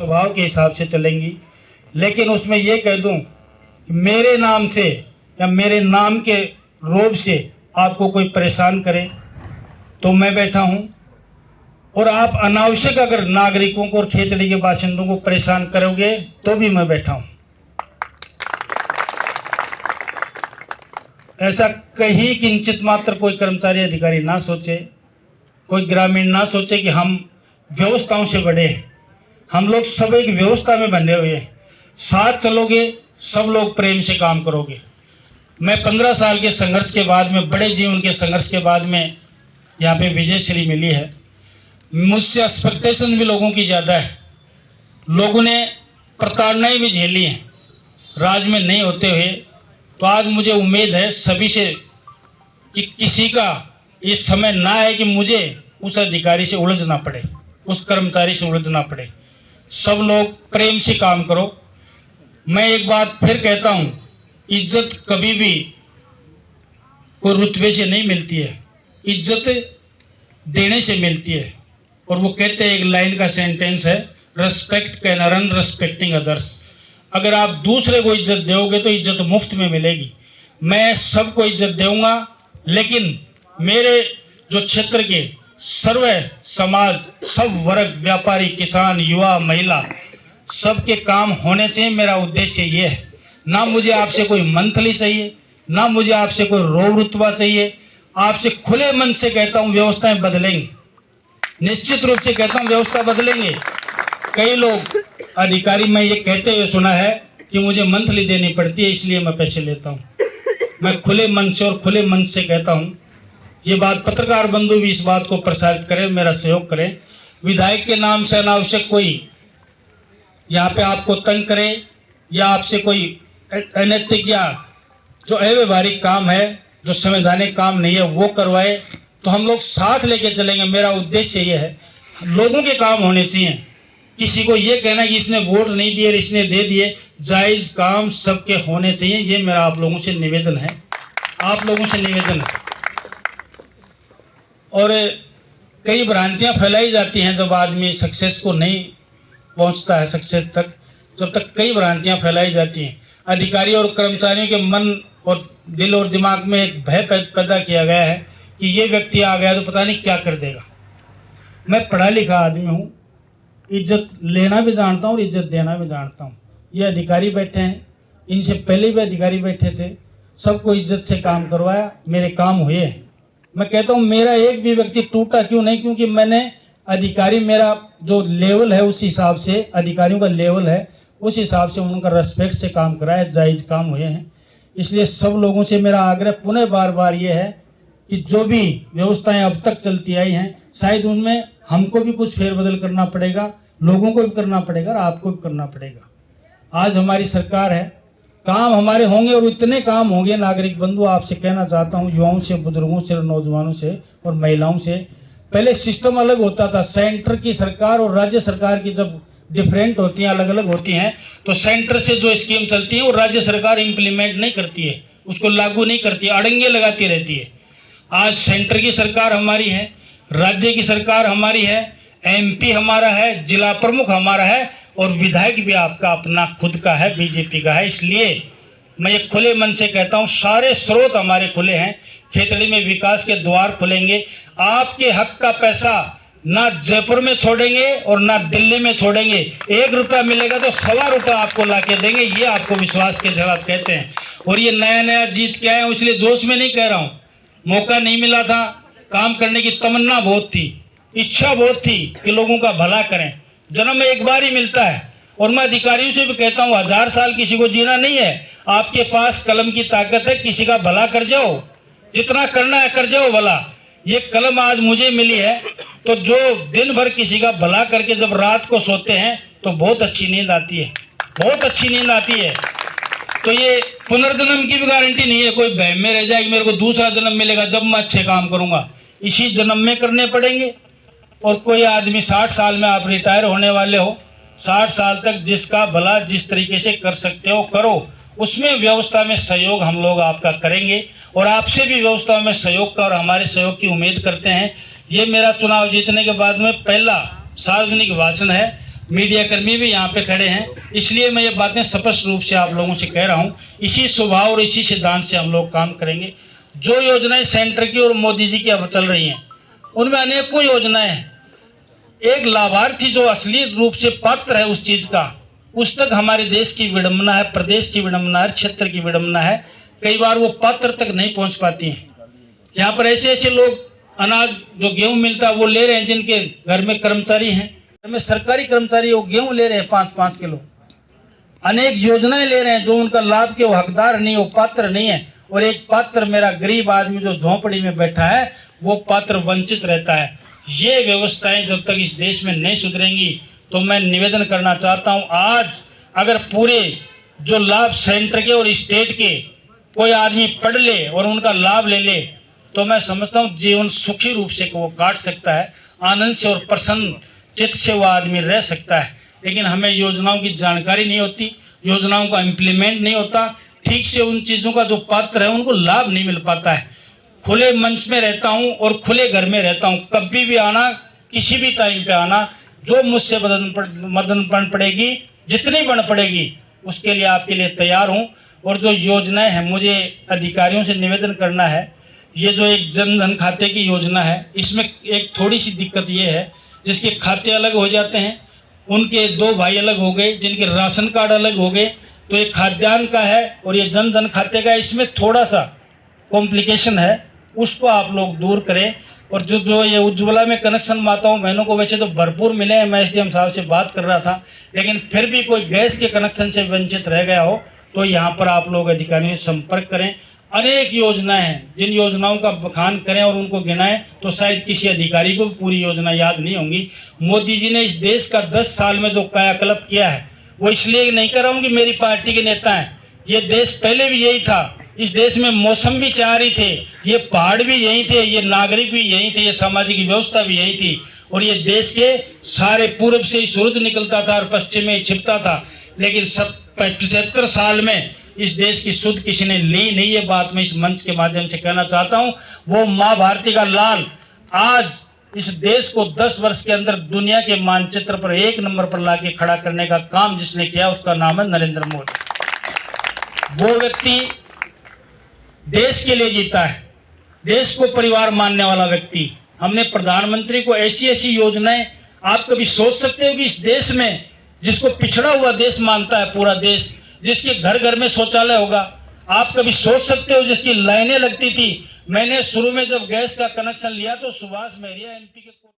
स्वभाव के हिसाब से चलेंगी। लेकिन उसमें ये कह दूं कि मेरे नाम से या मेरे नाम के रोब से आपको कोई परेशान करे तो मैं बैठा हूं, और आप अनावश्यक अगर नागरिकों को और खेतड़ी के बाशिंदों को परेशान करोगे तो भी मैं बैठा हूं। ऐसा कहीं किंचित मात्र कोई कर्मचारी अधिकारी ना सोचे, कोई ग्रामीण ना सोचे कि हम व्यवस्थाओं से बड़े हैं। हम लोग सब एक व्यवस्था में बंधे हुए हैं। साथ चलोगे, सब लोग प्रेम से काम करोगे। मैं 15 साल के संघर्ष के बाद में, बड़े जीवन के संघर्ष के बाद में यहाँ पे विजयश्री मिली है। मुझसे एक्सपेक्टेशन भी लोगों की ज़्यादा है। लोगों ने प्रताड़नाएं भी झेली हैं राज में नहीं होते हुए। तो आज मुझे उम्मीद है सभी से कि किसी का ये समय ना है कि मुझे उस अधिकारी से उलझना पड़े, उस कर्मचारी से उलझना पड़े। सब लोग प्रेम से काम करो। मैं एक बात फिर कहता हूँ, इज्जत कभी भी कोई रुतबे से नहीं मिलती है, इज्जत देने से मिलती है। और वो कहते हैं, एक लाइन का सेंटेंस है, respect can earn respecting others. अगर आप दूसरे को इज्जत दोगे तो इज्जत मुफ्त में मिलेगी। मैं सबको इज्जत दूंगा, लेकिन मेरे जो क्षेत्र के सर्व समाज, सब वर्ग, व्यापारी, किसान, युवा, महिला, सबके काम होने चाहिए। मेरा उद्देश्य ये है। ना मुझे आपसे कोई मंथली चाहिए, ना मुझे आपसे कोई रोब रुतबा चाहिए। आपसे खुले मन से कहता हूँ, व्यवस्थाएं बदलेंगी, निश्चित रूप से कहता हूँ, व्यवस्था बदलेंगे। कई लोग अधिकारी, मैं ये कहते हुए सुना है कि मुझे मंथली देनी पड़ती है इसलिए मैं पैसे लेता हूँ। मैं खुले मन से और खुले मन से कहता हूँ, ये बात पत्रकार बंधु भी इस बात को प्रसारित करें, मेरा सहयोग करें। विधायक के नाम से अनावश्यक कोई यहाँ पे आपको तंग करे या आपसे कोई अनैतिक या जो अव्यवहारिक काम है, जो संवैधानिक काम नहीं है, वो करवाए तो हम लोग साथ लेके चलेंगे। मेरा उद्देश्य ये है, लोगों के काम होने चाहिए। किसी को ये कहना कि इसने वोट नहीं दिए, इसने दे दिए, जायज काम सबके होने चाहिए। ये मेरा आप लोगों से निवेदन है, आप लोगों से निवेदन है। और कई भ्रांतियां फैलाई जाती हैं जब आदमी सक्सेस को नहीं पहुंचता है, सक्सेस तक, जब तक कई भ्रांतियां फैलाई जाती हैं। अधिकारी और कर्मचारियों के मन और दिल और दिमाग में एक भय पैदा किया गया है कि ये व्यक्ति आ गया तो पता नहीं क्या कर देगा। मैं पढ़ा लिखा आदमी हूँ, इज्जत लेना भी जानता हूँ और इज्जत देना भी जानता हूँ। ये अधिकारी बैठे हैं, इनसे पहले भी अधिकारी बैठे थे, सबको इज्जत से काम करवाया, मेरे काम हुए हैं। मैं कहता हूँ, मेरा एक भी व्यक्ति टूटा क्यों नहीं, क्योंकि मैंने अधिकारी, मेरा जो लेवल है उस हिसाब से, अधिकारियों का लेवल है उस हिसाब से उनका रेस्पेक्ट से काम कराया, जायज काम हुए हैं। इसलिए सब लोगों से मेरा आग्रह पुनः बार बार ये है कि जो भी व्यवस्थाएं अब तक चलती आई हैं, शायद उनमें हमको भी कुछ फेरबदल करना पड़ेगा, लोगों को भी करना पड़ेगा और आपको भी करना पड़ेगा। आज हमारी सरकार है, काम हमारे होंगे और इतने काम होंगे। नागरिक बंधु, आपसे कहना चाहता हूँ, युवाओं से, बुजुर्गों से, नौजवानों से और महिलाओं से, पहले सिस्टम अलग होता था। सेंटर की सरकार और राज्य सरकार की जब डिफरेंट होती हैं, अलग अलग होती हैं, तो सेंटर से जो स्कीम चलती है वो राज्य सरकार इम्प्लीमेंट नहीं करती है, उसको लागू नहीं करती है, अड़ंगे लगाती रहती है। आज सेंटर की सरकार हमारी है, राज्य की सरकार हमारी है, एमपी हमारा है, जिला प्रमुख हमारा है और विधायक भी आपका अपना खुद का है, बीजेपी का है। इसलिए मैं ये खुले मन से कहता हूँ, सारे स्रोत हमारे खुले हैं। खेतड़ी में विकास के द्वार खुलेंगे। आपके हक का पैसा ना जयपुर में छोड़ेंगे और ना दिल्ली में छोड़ेंगे। 1 रुपया मिलेगा तो 1.25 रुपया आपको ला के देंगे, ये आपको विश्वास के साथ कहते हैं। और ये नया नया जीत के आए हैं, इसलिए जोश में नहीं कह रहा हूँ। मौका नहीं मिला था, काम करने की तमन्ना बहुत थी, इच्छा बहुत थी कि लोगों का भला करें। जन्म में एक बार ही मिलता है। और मैं अधिकारियों से भी कहता हूँ, 1000 साल किसी को जीना नहीं है। आपके पास कलम की ताकत है, किसी का भला कर जाओ, जितना करना है कर जाओ भला। ये कलम आज मुझे मिली है, तो जो दिन भर किसी का भला करके जब रात को सोते हैं तो बहुत अच्छी नींद आती है, बहुत अच्छी नींद आती है। तो ये पुनर्जन्म की भी गारंटी नहीं है, कोई बहम में रह जाए कि मेरे को दूसरा जन्म मिलेगा जब मैं अच्छे काम करूंगा। इसी जन्म में करने पड़ेंगे। और कोई आदमी 60 साल में आप रिटायर होने वाले हो, 60 साल तक जिसका भला जिस तरीके से कर सकते हो करो। उसमें व्यवस्था में सहयोग हम लोग आपका करेंगे और आपसे भी व्यवस्था में सहयोग का और हमारे सहयोग की उम्मीद करते हैं। ये मेरा चुनाव जीतने के बाद में पहला सार्वजनिक भाषण है। मीडिया कर्मी भी यहाँ पे खड़े हैं, इसलिए मैं ये बातें स्पष्ट रूप से आप लोगों से कह रहा हूँ। इसी स्वभाव और इसी सिद्धांत से हम लोग काम करेंगे। जो योजनाएं सेंटर की और मोदी जी की अब चल रही हैं, उनमें अनेकों योजनाएं हैं। एक लाभार्थी जो असली रूप से पात्र है उस चीज़ का, उस तक हमारे देश की विडंबना है, प्रदेश की विडंबना है, क्षेत्र की विडंबना है। कई बार वो पात्र तक नहीं पहुंच पाती हैं। यहाँ पर ऐसे ऐसे लोग अनाज जो गेहूं मिलता है वो ले रहे हैं, जिनके घर में कर्मचारी हैं, घर में सरकारी कर्मचारी, वो गेहूं ले रहे हैं 5-5 किलो। अनेक योजनाएं ले रहे हैं जो उनका लाभ के वो हकदार नहीं, वो पात्र नहीं है। और एक पात्र मेरा गरीब आदमी जो झोंपड़ी में बैठा है, वो पात्र वंचित रहता है। ये व्यवस्थाएं जब तक इस देश में नहीं सुधरेंगी, तो मैं निवेदन करना चाहता हूं, आज अगर पूरे जो लाभ सेंटर के और स्टेट के कोई आदमी पढ़ ले और उनका लाभ ले ले, तो मैं समझता हूं जीवन सुखी रूप से वो काट सकता है, आनंद से और प्रसन्न चित्त से वो आदमी रह सकता है। लेकिन हमें योजनाओं की जानकारी नहीं होती, योजनाओं का इम्प्लीमेंट नहीं होता, ठीक से उन चीज़ों का जो पात्र है उनको लाभ नहीं मिल पाता है। खुले मंच में रहता हूं और खुले घर में रहता हूं, कभी भी आना, किसी भी टाइम पे आना, जो मुझसे मदद बन पड़ेगी, जितनी बन पड़ेगी, उसके लिए आपके लिए तैयार हूं। और जो योजनाएं हैं, मुझे अधिकारियों से निवेदन करना है, ये जो एक जन धन खाते की योजना है, इसमें एक थोड़ी सी दिक्कत ये है, जिसके खाते अलग हो जाते हैं, उनके 2 भाई अलग हो गए, जिनके राशन कार्ड अलग हो गए, तो ये खाद्यान्न का है और ये जन धन खाते का, इसमें थोड़ा सा कॉम्प्लिकेशन है, उसको आप लोग दूर करें। और जो ये उज्ज्वला में कनेक्शन माताओं बहनों को वैसे तो भरपूर मिले हैं, मैं एसडीएम साहब से बात कर रहा था, लेकिन फिर भी कोई गैस के कनेक्शन से वंचित रह गया हो, तो यहाँ पर आप लोग अधिकारियों से संपर्क करें। अनेक योजनाएं हैं, जिन योजनाओं का बखान करें और उनको गिनाएं तो शायद किसी अधिकारी को पूरी योजना याद नहीं होंगी। मोदी जी ने इस देश का 10 साल में जो कायाकल्प किया है, वो इसलिए नहीं कर रहा हूँ कि मेरी पार्टी के नेता हैं, ये देश पहले भी यही था। इस देश में मौसम भी चाह रही थे, ये पहाड़ भी यही थे, ये नागरिक भी यही थे, ये सामाजिक व्यवस्था भी यही थी। और ये देश के सारे पूर्व से ही सूरज निकलता था और पश्चिम में ही छिपता था। लेकिन 75 साल में इस देश की सुध किसी ने ली नहीं। ये बात मैं इस मंच के माध्यम से कहना चाहता हूँ। वो माँ भारती का लाल आज इस देश को 10 वर्ष के अंदर दुनिया के मानचित्र पर 1 नंबर पर लाके खड़ा करने का काम जिसने किया, उसका नाम है नरेंद्र मोदी। वो व्यक्ति देश के लिए जीता है, देश को परिवार मानने वाला व्यक्ति। हमने प्रधानमंत्री को ऐसी ऐसी योजनाएं, आप कभी सोच सकते हो कि इस देश में, जिसको पिछड़ा हुआ देश मानता है पूरा देश, जिसके घर घर में शौचालय होगा, आप कभी सोच सकते हो जिसकी लाइनें लगती थी। मैंने शुरू में जब गैस का कनेक्शन लिया तो सुभाष महरिया एमपी के